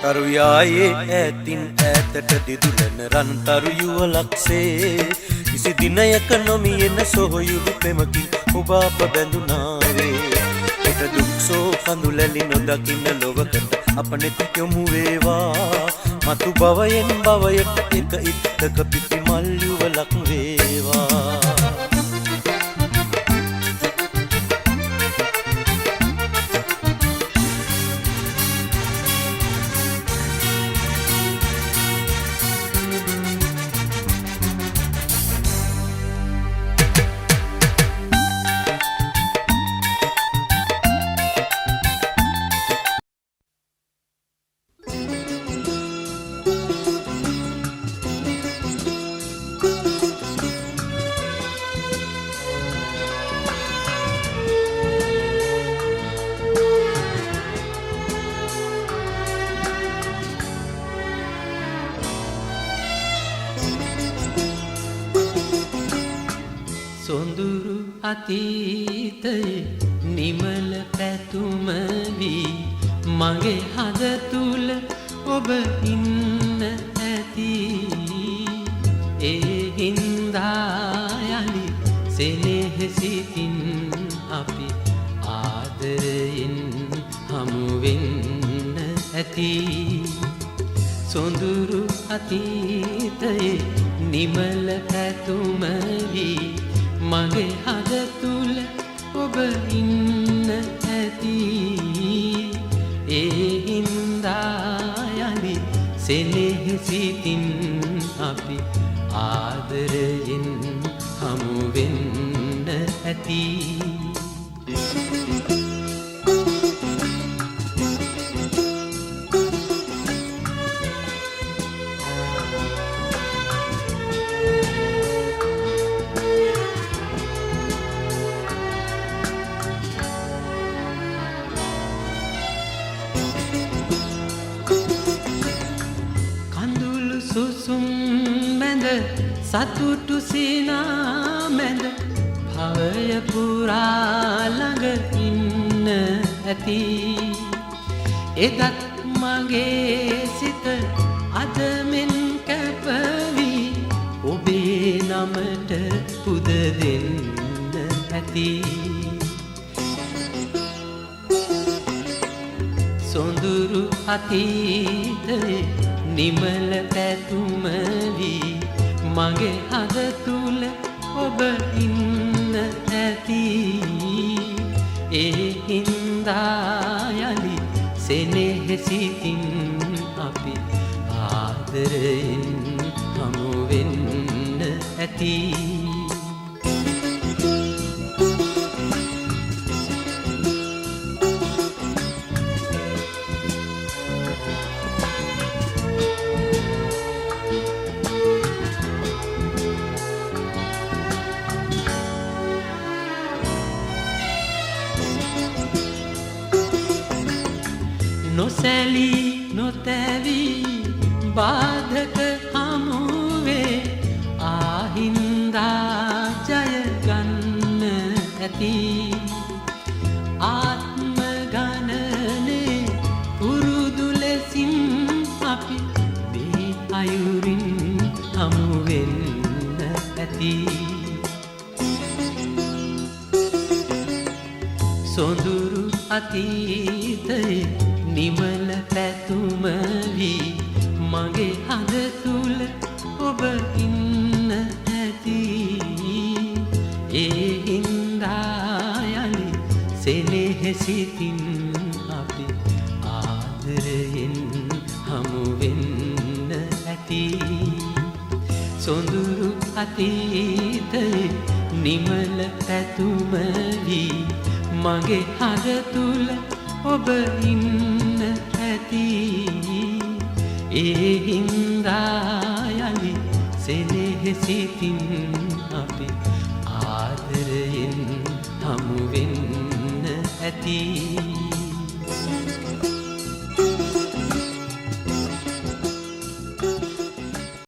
තරුයායේ ඈතින් ඈතට දිදුලන රන්තරු යුවලක්සේ කිසි දිනයක නොමියෙන සොහොයුරු පෙමකින් ඔබ අප බැඳුනාවේ එට දුක්සෝ කඳුලැලි නොදකින්න ලොවකට අප නෙත යොමු වේවා මතු භවයෙන් භවයට එක ඉත්තක පිපි මල් යුවලක් වේවා සොඳුරු අතීතයේ නිමල පැතුම වී මගේ හද තුල ඔබ ඉන්න ඇති ඒ හින්දා යලි සෙනෙහසිතින් අපි ආදරයෙන් හමු වෙන්න ඇති සොඳුරු අතීතයේ නිමල පැතුම වී මගේ හද තුල ඔබ ඉන්න ඇති ඒ හින්දා යලි සෙනෙහසිතින් අපි ආදරයෙන් හමු වෙන්න ඇති සුසුම් මැද සතුටු සිනා මැද භවය පුරා ළඟ ඉන්න ඇති එදත් මගේ සිත අද මෙන් කැපවි ඔබේ නමට පුද දෙන්න ඇති සොඳුරු අතීතයේ නිමල පැතුම වී මගේ හද තුල ඔබ ඉන්න ඇති ඒ හින්දා යලි සෙනෙහසිතින් අපි ආදරයෙන් හමු වෙන්න ඇති නොසැලී නොතැවී බාධක හමුවේ ආහින්දා ජය ගන්න ඇති ආත්ම ගණනේ පුරුදු ලෙසින් අපි මේ අයුරින් හමු වෙන්න ඇති සොඳුරු අතීතයේ නිමල පැතුම වී මගේ හද තුල ඔබ ඉන්න ඇති ඒ හින්දා යලි සෙනෙහසිතින් අපි ආදරයෙන් හමු වෙන්න ඇති සොඳුරු අතීතයේ නිමල පැතුම වී මගේ හද තුල ඔබ ඉන්න ඇති ඒ හින්දා යලි සෙනෙහසිතින් අපි ආදරයෙන් හමු වෙන්න ඇති